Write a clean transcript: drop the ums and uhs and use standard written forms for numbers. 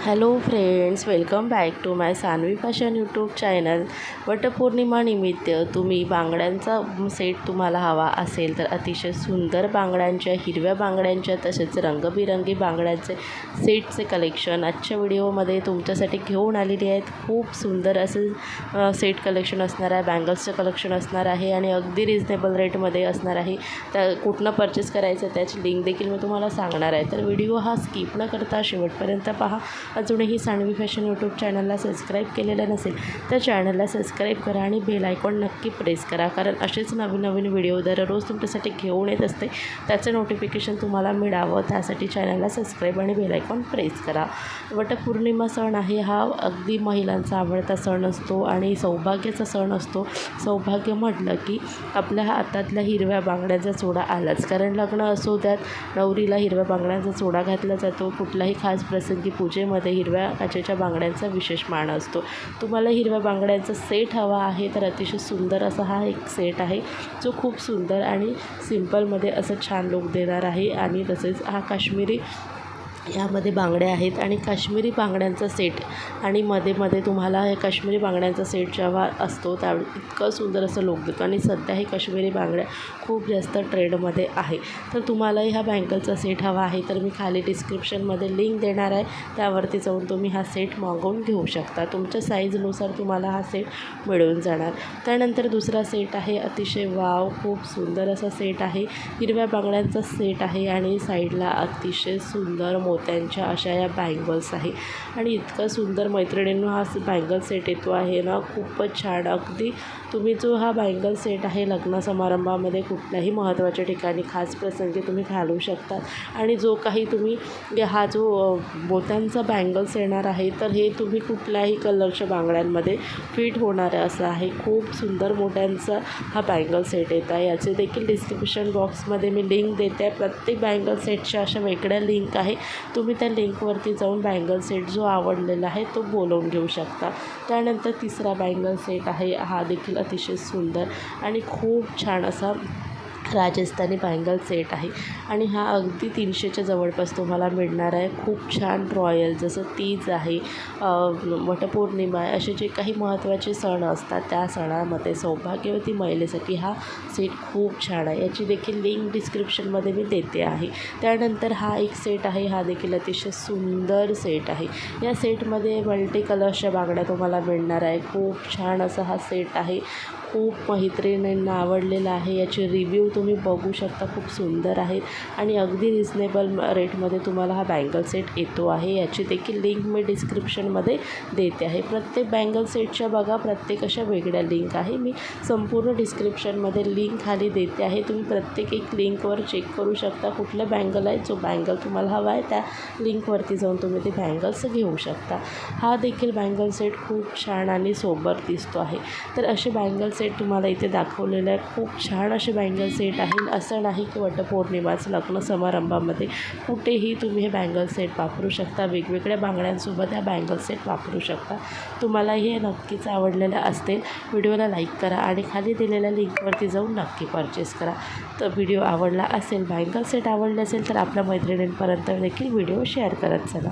Hello friends, welcome back to my Sanvi fashion YouTube channel. वटपौर्णिमा निमित्त तुम्ही बांगड्यांचा सेट तुम्हाला हवा असेल तर अतिशय सुंदर बांगड्यांच्या, हिरव्या बांगड्यांच्या तसेच रंगबिरंगी बांगड्यांचे सेटचे कलेक्शन आजच्या व्हिडिओमध्ये तुमच्यासाठी घेऊन आलेली आहेत. खूप सुंदर असं सेट कलेक्शन असणार आहे, बँगल्सचं कलेक्शन असणार आहे आणि अगदी रिजनेबल रेटमध्ये असणार आहे. त्या कुठनं परचेस करायचं त्याची लिंक देखील मी तुम्हाला सांगणार आहे. तर व्हिडिओ हा स्किप न करता शेवटपर्यंत पहा. अजूनही सानवी फॅशन यूट्यूब चॅनलला सबस्क्राईब केलेलं नसेल तर चॅनलला सबस्क्राईब करा आणि बेल आयकॉन नक्की प्रेस करा, कारण असेच नवीन नवीन व्हिडिओ दररोज तुमच्यासाठी घेऊन येत असते. त्याचं नोटिफिकेशन तुम्हाला मिळावं त्यासाठी चॅनलला सबस्क्राईब आणि बेल आयकॉन प्रेस करा. वटपौर्णिमा सण आहे हा अगदी महिलांचा आवडता सण असतो आणि सौभाग्याचा सण असतो. सौभाग्य म्हटलं की आपल्या हातातल्या हिरव्या बांगड्याचा चोडा आलाच, कारण लग्न असो त्यात नवरीला हिरव्या बांगड्यांचा चोडा घातला जातो. कुठलाही खास प्रसंगी पूजेमध्ये हिरव्या काचेच्या बांगड्यांचा विशेष मान असतो. तुम्हाला हिरव्या बांगड्यांचा सेट हवा आहे तर अतिशय सुंदर असा हा एक सेट आहे, जो खूप सुंदर आणि सिंपलमध्ये असं छान लुक देणार आहे. आणि तसेच हा काश्मीरी यामध्ये बांगड्या आहेत आणि काश्मीरी बांगड्यांचा सेट आणि मध्ये तुम्हाला हे काश्मीरी बांगड्यांचा सेट जेव्हा असतो त्यावेळी इतकं सुंदर असं लुक देतो. आणि सध्या हे काश्मीरी बांगड्या खूप जास्त ट्रेंडमध्ये आहे. तर तुम्हालाही हा बँगलचा सेट हवा आहे तर मी खाली डिस्क्रिप्शनमध्ये लिंक देणार आहे, त्यावरती जाऊन तुम्ही हा सेट मागवून घेऊ शकता. तुमच्या साईजनुसार तुम्हाला हा सेट मिळून जाणार. त्यानंतर दुसरा सेट आहे, अतिशय वाव खूप सुंदर असा सेट आहे. हिरव्या बांगड्यांचा सेट आहे आणि साईडला अतिशय सुंदर मोत्यांच्या अशा या बँगल्स आहे. आणि इतका सुंदर मैत्रिणींनो हा बँगल सेट येतो आहे ना, खूपच छान. अगदी तुम्ही जो हा बँगल सेट आहे लग्न समारंभामध्ये कुठल्याही महत्त्वाच्या ठिकाणी खास प्रसंगी तुम्ही घालू शकता. आणि जो काही तुम्ही हा जो मोत्यांचा बँगल्स येणार आहे तर हे तुम्ही कुठल्याही कलरच्या बांगड्यांमध्ये फिट होणारं असं आहे. खूप सुंदर मोठ्यांचा हा बँगल सेट येत आहे. याचे देखील डिस्क्रिप्शन बॉक्समध्ये मी लिंक देते आहे. प्रत्येक बँगल सेटच्या अशा वेगळ्या लिंक आहे, तुम्ही त्या लिंकवरती जाऊन बँगल सेट जो आवडलेला आहे तो बोलवून घेऊ शकता. त्यानंतर तिसरा बँगल सेट आहे, हा देखील अतिशय सुंदर आणि खूप छान असा राजस्थानी बँगल सेट आहे. आणि हा अगदी 300च्या जवळपास तुम्हाला मिळणार आहे. खूप छान रॉयल, जसं तीज आहे, वटपौर्णिमा आहे, असे जे काही महत्त्वाचे सण असतात त्या सणामध्ये सौभाग्यवती महिलेसाठी हा सेट खूप छान आहे. याची देखील लिंक डिस्क्रिप्शनमध्ये मी देते आहे. त्यानंतर हा एक सेट आहे, हा देखील अतिशय सुंदर सेट आहे. या सेटमध्ये मल्टी कलर्सच्या बांगड्या तुम्हाला मिळणार आहे. खूप छान असा हा सेट आहे, खूप मैत्रिणींना आवडलेला आहे. याचे रिव्ह्यू तुम्ही बघू शकता, खूप सुंदर आहेत आणि अगदी रिजनेबल रेटमध्ये तुम्हाला हा बँगल सेट येतो आहे. याची देखील लिंक मी डिस्क्रिप्शनमध्ये देते आहे. प्रत्येक बँगल सेटच्या बघा प्रत्येक अशा वेगळ्या लिंक आहे, मी संपूर्ण डिस्क्रिप्शनमध्ये लिंक खाली देते आहे. तुम्ही प्रत्येक एक लिंकवर चेक करू शकता कुठलं बँगल आहे, जो बँगल तुम्हाला हवा आहे त्या लिंकवरती जाऊन तुम्ही ते बँगल्स घेऊ शकता. हा देखील बँगल सेट खूप छान आणि सोबर दिसतो आहे. तर असे बँगल सेट तुम्हाला इथे दाखवलेलं आहे. खूप छान असे बँगल सेट आहे. असं नाही की वटपौर्णिमाचं लग्न समारंभामध्ये कुठेही तुम्ही हे बँगल सेट वापरू शकता. वेगवेगळ्या बांगड्यांसोबत हा बँगल सेट वापरू शकता. तुम्हाला हे नक्कीच आवडलेलं असतील. व्हिडिओला लाईक करा आणि खाली दिलेल्या लिंकवरती जाऊन नक्की परचेस करा. तर व्हिडिओ आवडला असेल, बँगल सेट आवडले असेल तर आपल्या मैत्रिणींपर्यंत देखील व्हिडिओ शेअर करत चला.